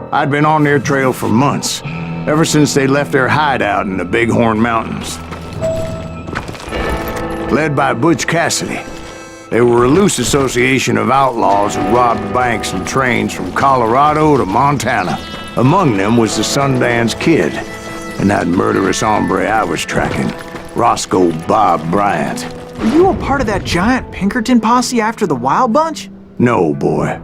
I'd been on their trail for months, ever since they left their hideout in the Bighorn Mountains. Led by Butch Cassidy, they were a loose association of outlaws who robbed banks and trains from Colorado to Montana. Among them was the Sundance Kid, and that murderous hombre I was tracking, Roscoe Bob Bryant. Were you a part of that giant Pinkerton posse after the Wild Bunch? No, boy.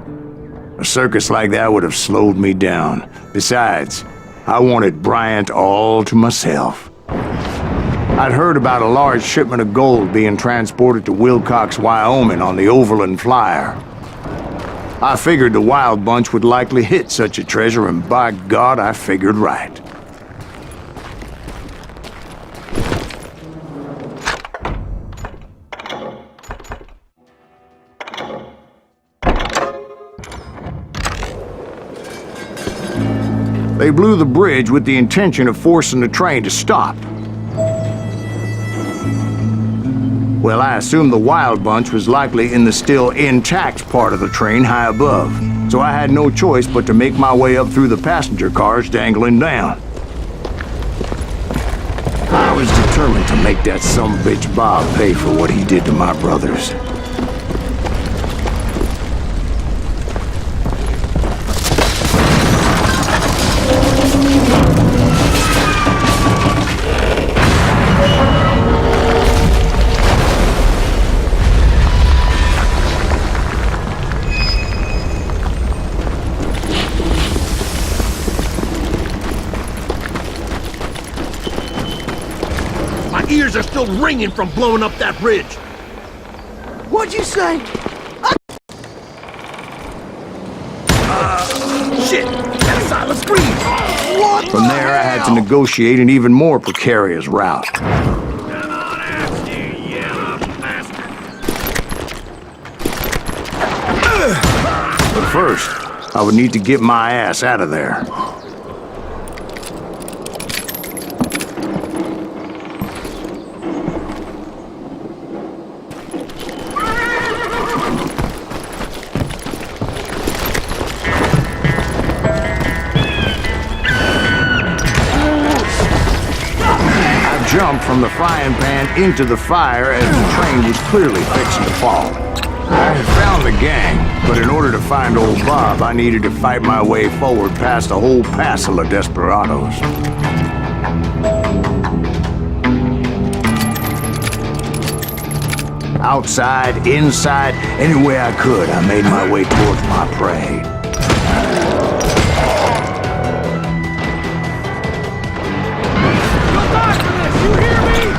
A circus like that would have slowed me down. Besides, I wanted Bryant all to myself. I'd heard about a large shipment of gold being transported to Wilcox, Wyoming on the Overland Flyer. I figured the Wild Bunch would likely hit such a treasure, and by God, I figured right. They blew the bridge with the intention of forcing the train to stop. Well, I assumed the Wild Bunch was likely in the still intact part of the train high above, so I had no choice but to make my way up through the passenger cars dangling down. I was determined to make that sumbitch Bob pay for what he did to my brothers. Ears are still ringing from blowing up that bridge. What'd you say? Shit! Get aside, let's breathe! What From there, I had to negotiate an even more precarious route. Come on out, you yellow bastard! But first, I would need to get my ass out of there. Jumped from the frying pan into the fire as the train was clearly fixing to fall. I had found the gang, but in order to find old Bob, I needed to fight my way forward past a whole passel of desperados. Outside, inside, any way I could, I made my way towards my prey. You hear me?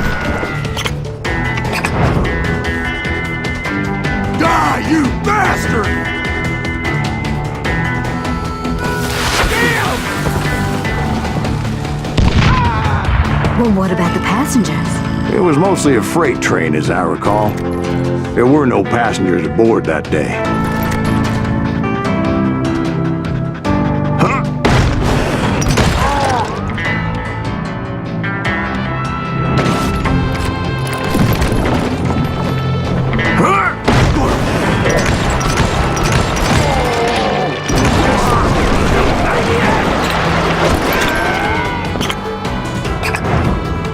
Die, you bastard! Damn! Well, what about the passengers? It was mostly a freight train, as I recall. There were no passengers aboard that day.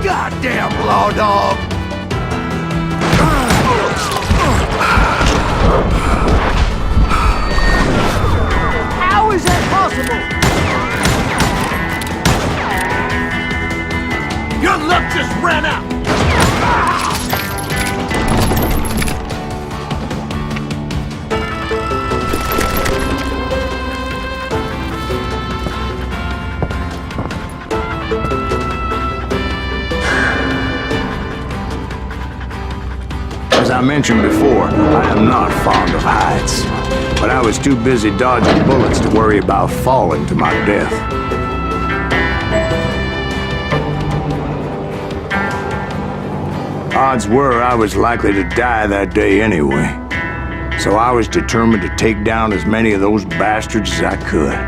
Goddamn law dog! How is that possible? Your luck just ran out! As I mentioned before, I am not fond of heights, but I was too busy dodging bullets to worry about falling to my death. Odds were I was likely to die that day anyway, so I was determined to take down as many of those bastards as I could.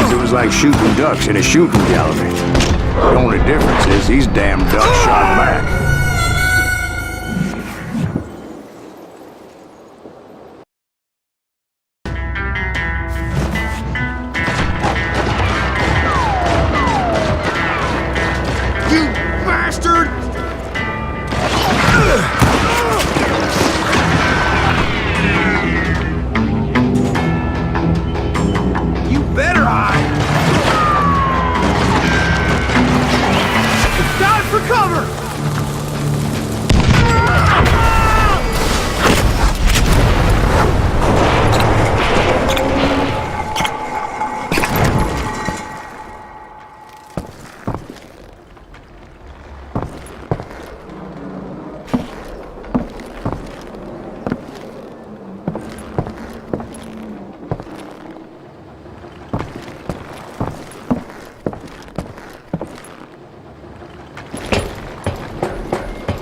says it was like shooting ducks in a shooting gallery. The only difference is these damn ducks shot back. You bastard! You better hide! Dive for cover!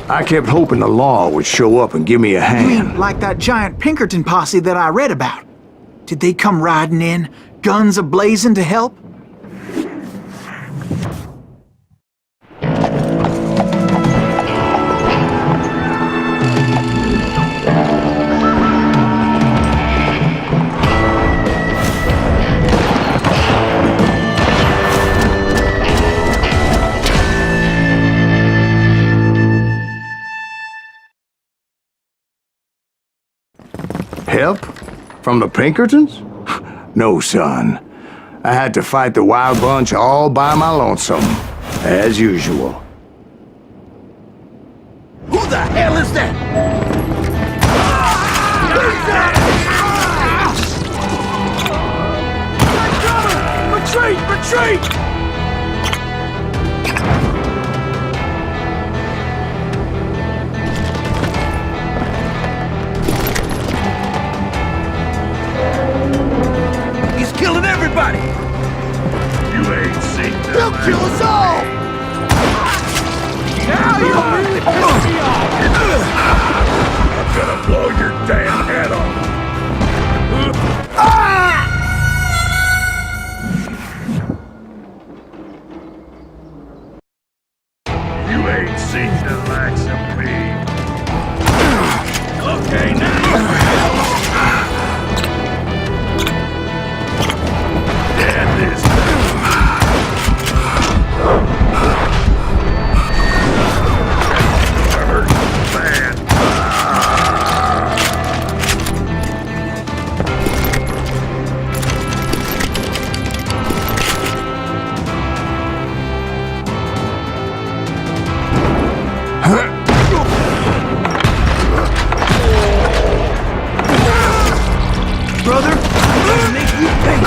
I kept hoping the law would show up and give me a hand. Like that giant Pinkerton posse that I read about. Did they come riding in, guns a-blazing to help? Help? From the Pinkertons? No, son. I had to fight the wild bunch all by my lonesome, as usual. Who the hell is that? Retreat! Retreat! He's killing everybody! You ain't seen that. He'll kill us all! Now you really pissed me off! I'm gonna blow your damn head off! You ain't seen the likes of me. Okay, now! And this hurt bad. Brother, I'm gonna make you pay.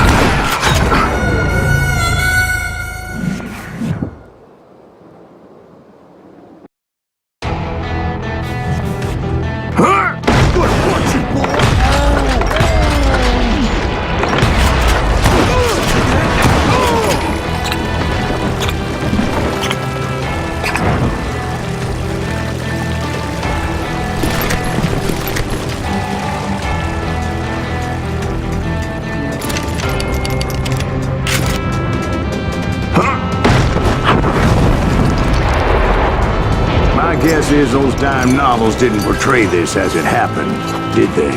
Good fortune, boy! My guess is those dime novels didn't portray this as it happened, did they?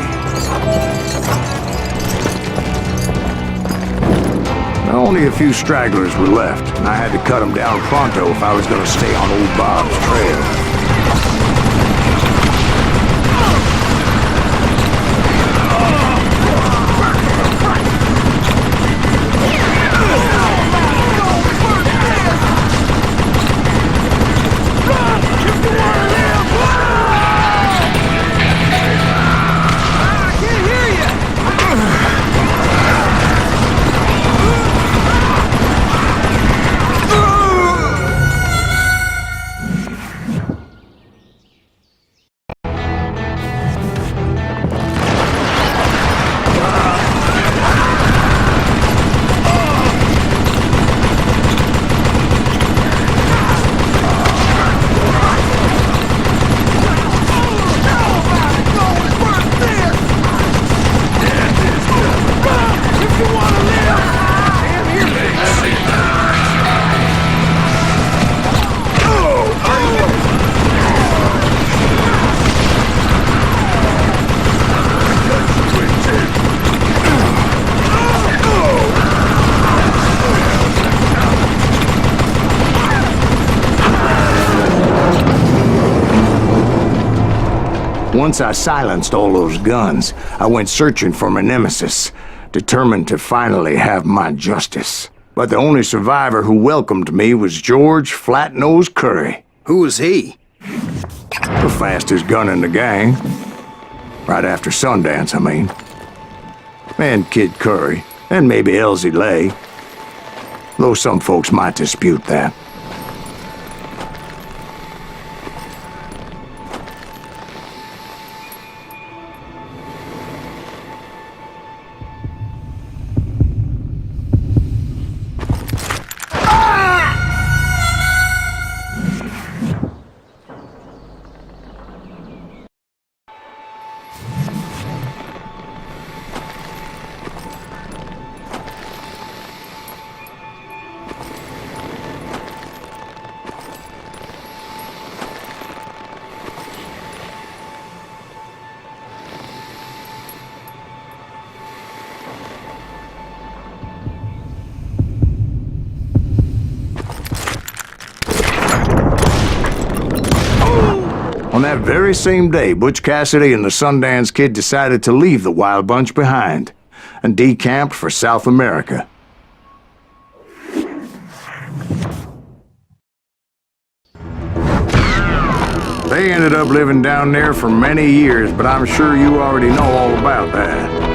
Only a few stragglers were left, and I had to cut them down pronto if I was going to stay on old Bob's trail. once I silenced all those guns, I went searching for my nemesis, determined to finally have my justice. But the only survivor who welcomed me was George Flat-Nose Curry. Who was he? The fastest gun in the gang. Right after Sundance, I mean. And Kid Curry, and maybe Elsie Lay. Though some folks might dispute that. On that very same day, Butch Cassidy and the Sundance Kid decided to leave the Wild Bunch behind and decamped for South America. They ended up living down there for many years, but I'm sure you already know all about that.